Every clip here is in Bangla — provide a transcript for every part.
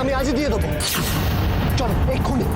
আমি আজই দিয়ে দেবো। চলো এক্ষুনি।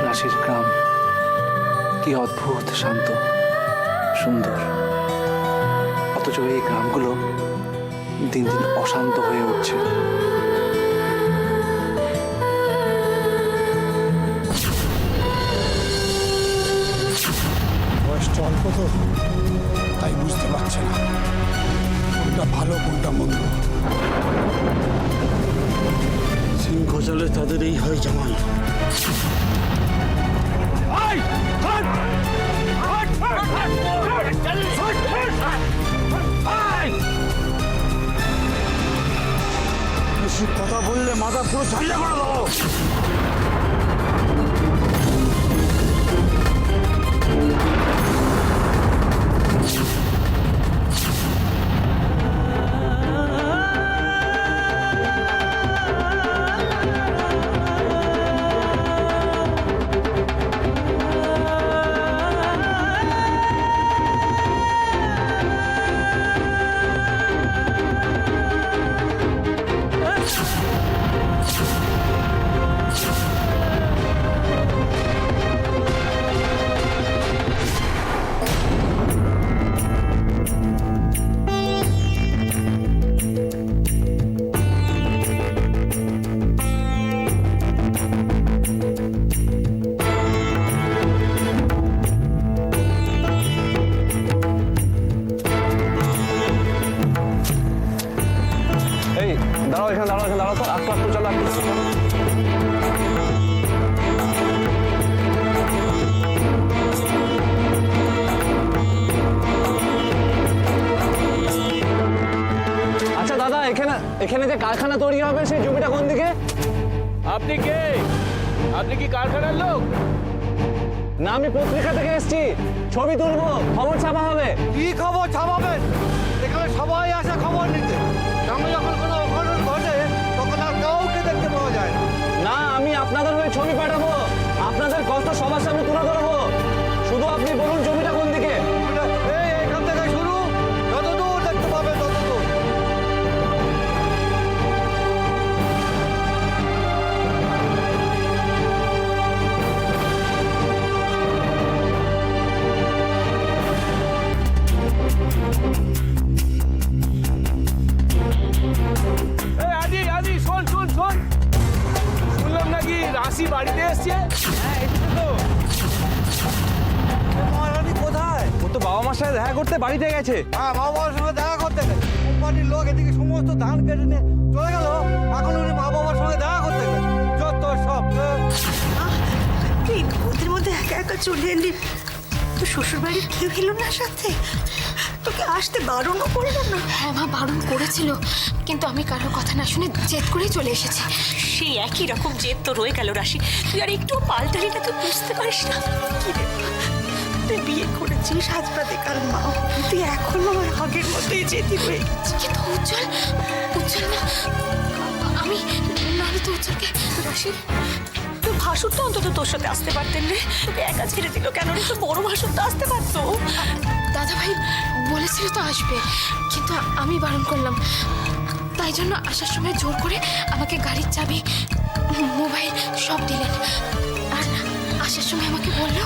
রাশির গ্রাম কি অদ্ভুত, শান্ত, সুন্দর। অথচ এই গ্রামগুলো দিন দিন অশান্ত হয়ে উঠছে। বয়সটা অল্প তো, তাই বুঝতে পারছে না কোনটা ভালো কোনটা মন্দ। সিংহ চলে তাদের এই হয় জামাল। বেশি কথা বললে মাথা পুরো ঝালিয়ে করে দেবো। দাঁড়াও, এখানে দাঁড়াও, এখানে দাঁড়াও তো। আস্তে আস্তে চলো, আস্তে আস্তে চলো। আচ্ছা দাদা, এখানে এখানে যে কারখানা তৈরি হবে সেই জমিটা কোন দিকে? আপনি কে? আপনি কি কারখানার লোক? না, আমি পত্রিকা থেকে এসেছি, ছবি তুলবো, খবর ছাপা হবে। কি খবর ছাপাবেন? এখানে সবাই আসে খবর নিতে। গ্রামে যখন কোনো অঘটন ঘটে তখন আর কাউকে দেখতে পাওয়া যায় না। না, আমি আপনাদের হয়ে ছবি পাঠাবো, আপনাদের কষ্ট সবার সামনে তুলে ধরবো। শুধু আপনি বাড়িতে এসছে? হ্যাঁ এসেছে তো। মহারানী কোথায়? ও তো বাবা মার সাথে দেখা করতে বাড়িতে গেছে। হ্যাঁ, মা বাবার সঙ্গে দেখা করতে গেছে। কোম্পানির লোক এদিকে সমস্ত ধান কেটে নিয়ে চলে গেল, এখন উনি মা বাবার সঙ্গে দেখা করতে গেছে। যত সব এই ওদের মধ্যে একা একা চলে এলি, তো শ্বশুর বাড়ির কেউ এলো না সাথে? তোকে আসতে বারণও করলো না? হ্যাঁ মা বারণ করেছিল, কিন্তু আমি কারোর কথা না শুনে জেদ করেই চলে এসেছি। সেই একই রকম জেদ তো রয়ে গেল রাশি। তুই আর একটু পাল্টালি না, তুই বুঝতে পারিস না? কি রে, তুই বিয়ে করেছিস হাজপাতে কাল মা, তুই এখনো আমার আগের মতোই জেদি হয়ে গেছিস। কিন্তু উজ্জ্বল উজ্জ্বল না, আমি নাহলে তো উজ্জ্বলকে রাশি তোর ভাসুর তো অন্তত তোর সাথে আসতে পারতেন রে, তোকে একা ছেড়ে দিল কেন রে? তোর বড় ভাসুর তো আসতে পারতো। দাদা ভাই বলেছিল তো আসবে, কিন্তু আমি বারণ করলাম। তাই জন্য আসার সময় জোর করে আমাকে গাড়ির চাবি, মোবাইল সব দিলেন, আর আসার সময় আমাকে বললো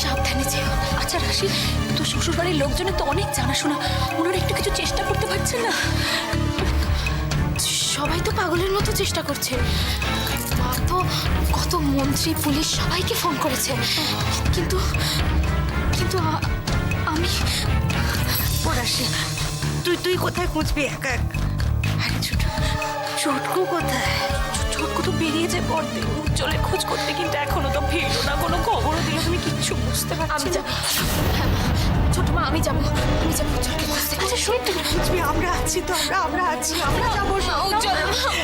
সাবধানে যেও। আচ্ছা রাশি, তোর শ্বশুর বাড়ির লোকজনের তো অনেক জানাশোনা, ওনারা একটু কিছু চেষ্টা করতে পারছেন না? সবাই তো পাগলের মতো চেষ্টা করছে। মা তো কত মন্ত্রী পুলিশ সবাইকে ফোন করেছে, কিন্তু কিন্তু আমি ও রাশি, তুই কোথায় খুঁজবি একা একা? আরে ছোটকু কোথায়? ছোটকু তো বেরিয়েছে পরদিন উজ্জ্বলের খোঁজ করতে, কিন্তু এখনো তো ফিরলো না, কোনো খবরও দিল। তুমি কিচ্ছু বুঝতে পারছি আমি না। যাবো। হ্যাঁ ছোট মা, আমি যাবো উজ্জ্বলকে খুঁজতে। আচ্ছা শোন, তুমি খুঁজবি, আমরা আছি তো, আমরা আছি, আমরা যাবো।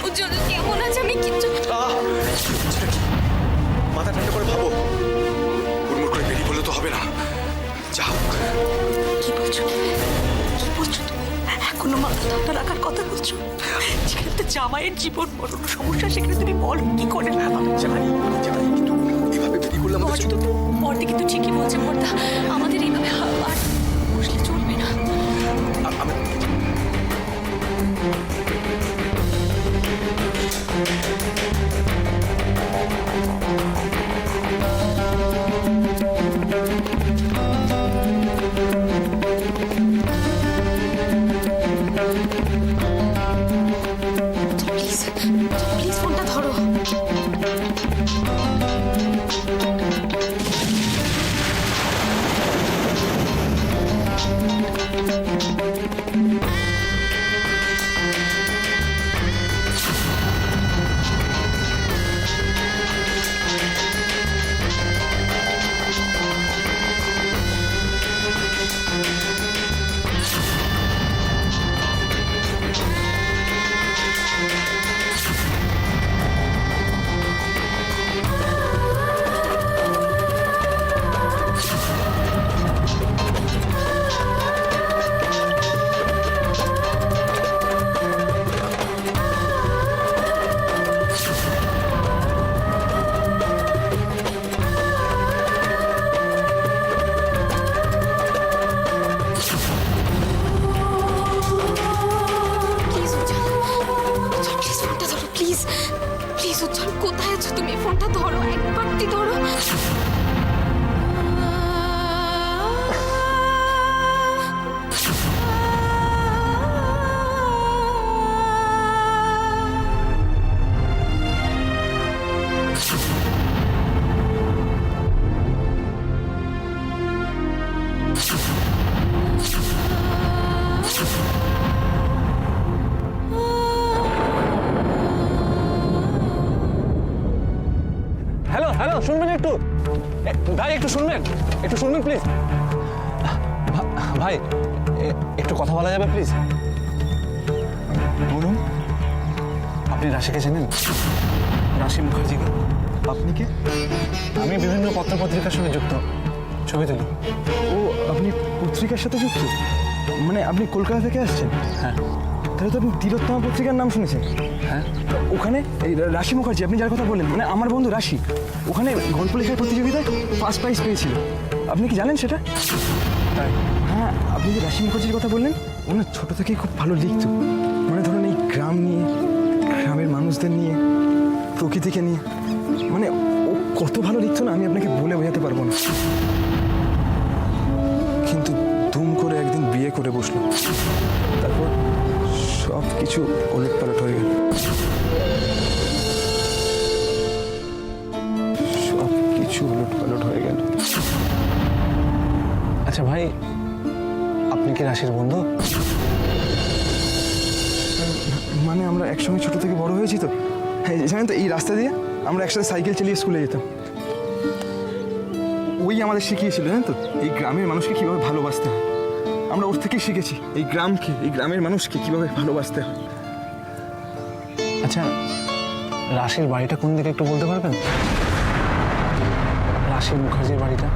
উজ্জ্বল কেমন আছে? আমি কিচ্ছু মাথা ঠান্ডা করে ভাবো, হুড়মুড় করে বেরিয়ে বললে তো হবে না। যাও। কি বলছো? কি বলছো তুমি? এখনো মাথা ঠান্ডা রাখার কথা বলছো? যেখানে তো জামাইয়ের জীবন মরণ সমস্যা, সেখানে তুমি বলো কি করে? জানি কিন্তু এভাবে বেরিয়ে বললে আমাদের বর্দি কিন্তু ঠিকই বলছে বর্দা, আমাদের এইভাবে আর বসলে চলবে না। আমি প্লিজ প্লিজ ফোনটা ধরো। প্লিজ উজ্জ্বল, উজ্জ্বল প্লিজ ফোনটা ধরো, প্লিজ প্লিজ উজ্জ্বল, কোথায় আছো তুমি? ফোনটা ধরো, একবারটি ধরো। হ্যালো হ্যালো, শুনবেন একটু? ভাই একটু শুনবেন প্লিজ। ভাই একটু কথা বলা যাবে প্লিজ? বলুন। আপনি রাশিকে চেনেন? রাশি মুখার্জিকে? আপনি কে? আমি বিভিন্ন পত্রপত্রিকার সঙ্গে যুক্ত, ছবি তুলি। ও, আপনি পত্রিকার সাথে যুক্ত? মানে আপনি কলকাতা থেকে আসছেন? হ্যাঁ। তাহলে তো আপনি তিলোত্তমা পত্রিকার নাম শুনেছেন? হ্যাঁ। ওখানে এই রাশি মুখার্জি, আপনি যার কথা বললেন, মানে আমার বন্ধু রাশি, ওখানে গল্প লেখার প্রতিযোগিতায় ফার্স্ট প্রাইজ পেয়েছিল। আপনি কি জানেন সেটা? তাই? হ্যাঁ, আপনি যে রাশি মুখার্জির কথা বললেন, ও না ছোটো থেকেই খুব ভালো লিখত। মানে ধরুন এই গ্রাম নিয়ে, গ্রামের মানুষদের নিয়ে, প্রকৃতিকে নিয়ে, মানে ও কত ভালো লিখতো না, আমি আপনাকে বলে বোঝাতে পারবো না। কিন্তু দুম করে একদিন বিয়ে করে বসলো, তারপর সব কিছু ওলটপালট হয়ে গেল। কিছু উলট পালট হয়ে গেল। আচ্ছা ভাই, আপনি কি রাশির বন্ধু? মানে আমরা একসঙ্গে ছোট থেকে বড় হয়েছি তো। হ্যাঁ জানেন তো, এই রাস্তা দিয়ে আমরা একসাথে সাইকেল চালিয়ে স্কুলে যেতাম। ওই আমাদের শিখিয়েছিল জানেন তো, এই গ্রামের মানুষকে কিভাবে ভালোবাসতে হয়। আমরা ওর থেকেই শিখেছি এই গ্রামকে, এই গ্রামের মানুষকে কিভাবে ভালোবাসতে হয়। আচ্ছা, রাশির বাড়িটা কোন দিকে একটু বলতে পারবেন? রাশি মুখার্জির বাড়িটা।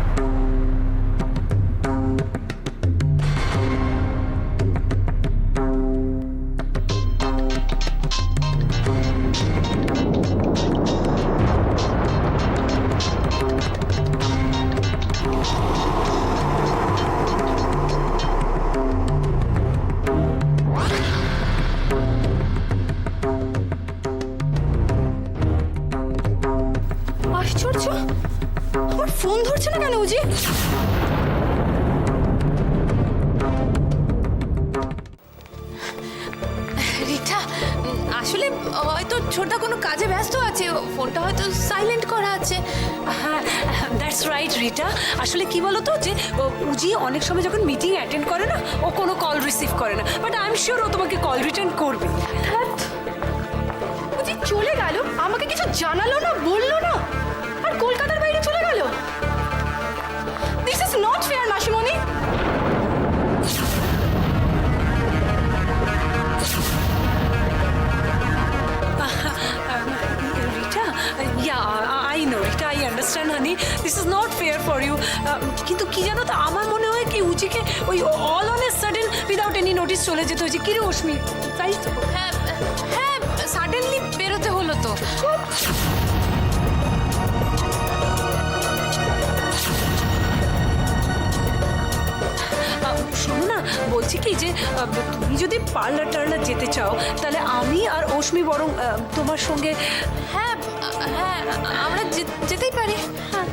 আশ্চর্য, আমার ফোন ধরছে না কেন উজি? রিটা, আসলে হয়তো ছোটদা কোনো কাজে ব্যস্ত আছে, ফোনটা হয়তো সাইলেন্ট করা আছে। হ্যাঁ, দ্যাটস রাইট রিটা। আসলে কি বলতো যে উজি অনেক সময় যখন মিটিং অ্যাটেন্ড করে না, ও কোনো কল রিসিভ করে না, বাট আই এম শিওর ও তোমাকে কল রিটার্ন করবে। উজি চলে গেল, আমাকে কিছু জানালো না, বললো না, আর কলকাতার বাইরে চলে গেল। দিস ইজ নট ফেয়ার মাসিমণি। Rita, I know, Rita, I understand, honey. This is not fair for you. কিন্তু কি জানো তো, আমার মনে হয় কি উচিকে ওই all on a sudden without any notice চলে যেতে হয়েছে। কি রে অশ্মি, তাই তো? হ্যাঁ হ্যাঁ, সাডেনলি বেরোতে হলো তো। শোনো না, বলছি কি যে তুমি যদি পার্লার টার্লার যেতে চাও, তাহলে আমি আর অশ্মি বরং তোমার সঙ্গে। হ্যাঁ হ্যাঁ, আমরা যেতেই পারি। হ্যাঁ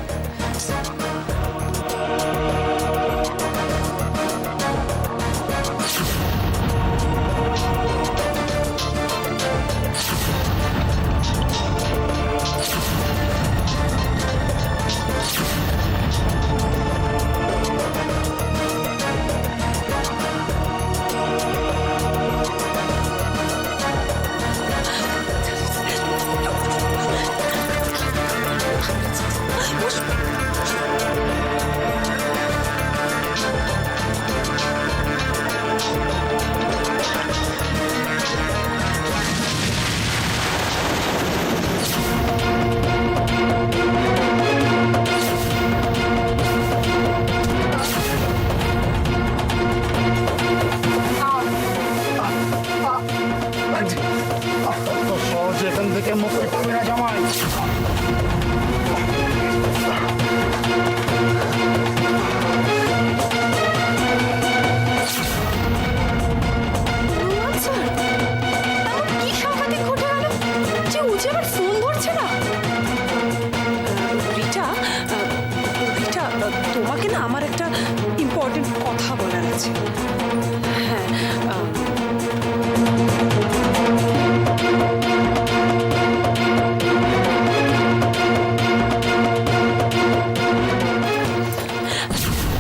সহজে এখান থেকে মুক্তি পাবে না জামাই। কি সাংঘাতিক ঘটে গেল যে উজি আমার ফোন ধরছে না। রিটা, রিটা, তোমাকে না আমার একটা ইম্পর্টেন্ট কথা বলার আছে। হ্যাঁ,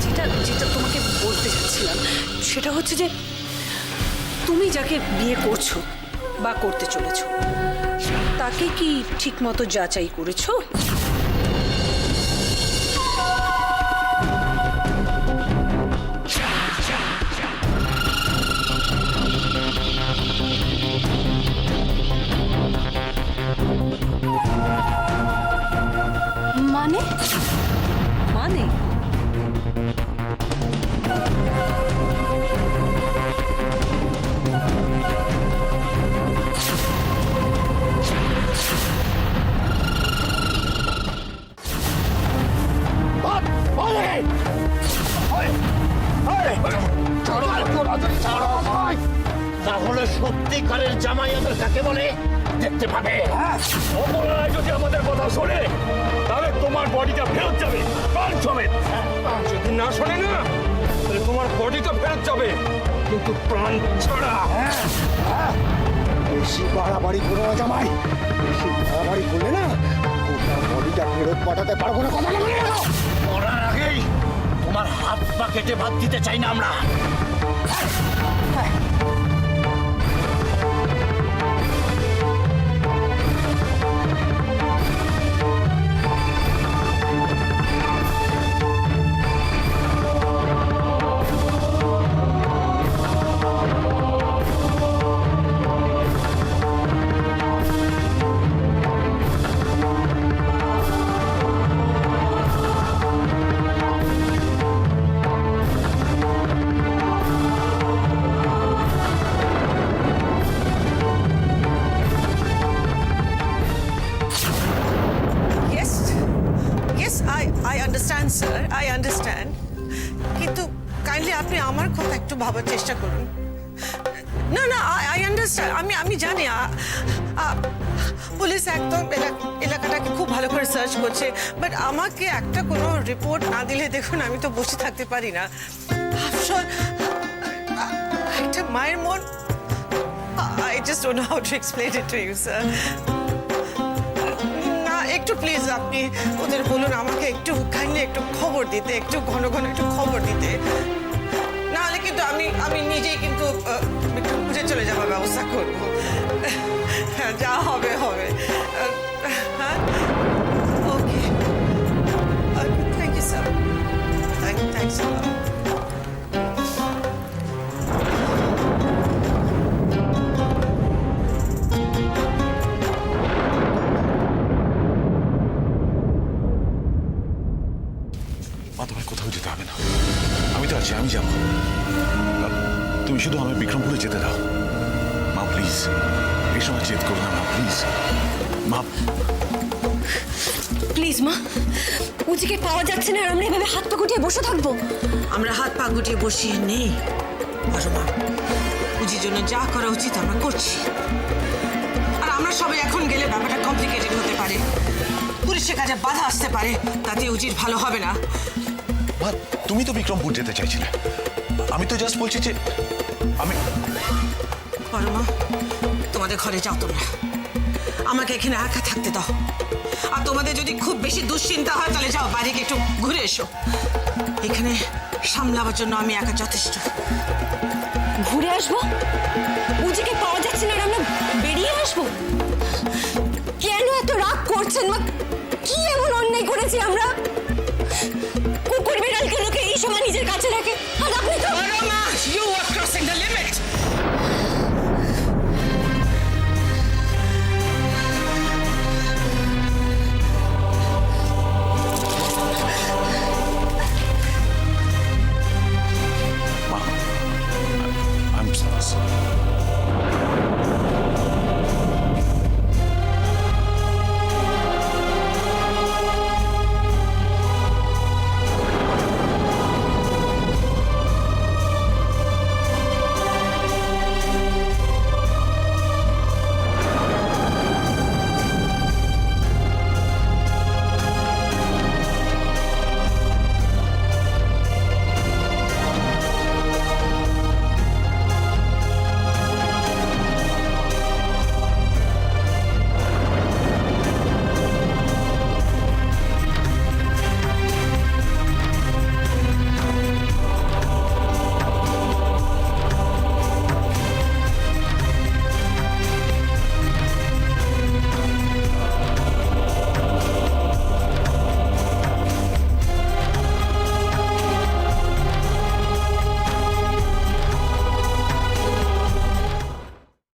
যেটা যেটা তোমাকে বলতে চাচ্ছিলাম সেটা হচ্ছে যে তুমি যাকে বিয়ে করছো বা করতে চলেছো, তাকে কি ঠিক মতো যাচাই করেছো? মানে মানে তাহলে সত্যিকারের জামাই আমাদের কাকে বলে দেখতে পাবে। অপরায় যদি আমাদের কথা শোনে, তাহলে তোমার বডিটা ফেরত যাবে প্রাণ সমেত। যদি না শোনে না, তাহলে তোমার বডি তো ফেরত যাবে, কিন্তু প্রাণ ছাড়া। বেশি বাড়াবাড়ি করো না জামাই, বেশি বাড়াবাড়ি করলে না খুব বডিটা ফেরত পাঠাতে পারবো না, কথা বলে গেল। মরার আগেই তোমার হাত পা কেটে বাদ দিতে চাই না আমরা। Yes, yes, I understand, sir. I understand. কিন্তু কাইন্ডলি আপনি আমার কথা একটু ভাবার চেষ্টা করুন। না না, আই আন্ডারস্ট্যান্ড। আমি জানি পুলিশ একদম এলাকাটাকে খুব ভালো করে সার্চ করছে, বাট আমাকে একটা কোনো রিপোর্ট না দিলে দেখুন আমি তো বসে থাকতে পারি না। আফসর একটা মায়ের মন, I just don't know how to explain it to you, sir. না একটু প্লিজ আপনি ওদের বলুন আমাকে একটু কাইন্ডলি একটু খবর দিতে, একটু ঘন ঘন একটু খবর দিতে, নাহলে কিন্তু আমি নিজেই কিন্তু একটু ঘুরে চলে যাওয়ার ব্যবস্থা করবো। যা হবে হবে। হ্যাঁ, okay, thank you sir, thanks sir. মা, তোমায় কোথাও যেতে হবে না, আমি তো আছি, আমি যাবো। তুমি শুধু আমায় বিক্রমপুরে যেতে দাও মা, প্লিজ। এই সময় জেদ করো না মা, প্লিজ মা। প্লিজ মা, উজিকে পাওয়া যাচ্ছে না আর আমরা এভাবে হাত পা গুটিয়ে বসে থাকবো? আমরা হাত পা গুটিয়ে বসিয়ে নেই মা, উজির জন্য যা করা উচিত আমরা করছি। আর আমরা সবাই এখন গেলে ব্যাপারটা কমপ্লিকেটেড হতে পারে, পুলিশের কাছে বাধা আসতে পারে, তাতে উজির ভালো হবে না। মা, তুমি তো বিক্রমপুর যেতে চাইছিলে, আমি তো জাস্ট বলছি যে আমি। মা, তোমাদের ঘরে যাও তোমরা, আমাকে এখানে একা থাকতে দাও। আর তোমাদের যদি খুব বেশি দুশ্চিন্তা হয় তাহলে যাও বাইরে একটু ঘুরে এসো, এখানে সামলাবার জন্য আমি একা যথেষ্ট। ঘুরে আসবো? উজিকে পাওয়া যাচ্ছে না আর আমরা বেরিয়ে আসবো? কেন এত রাগ করছেন মা? কি এমন অন্যায় করেছি আমরা?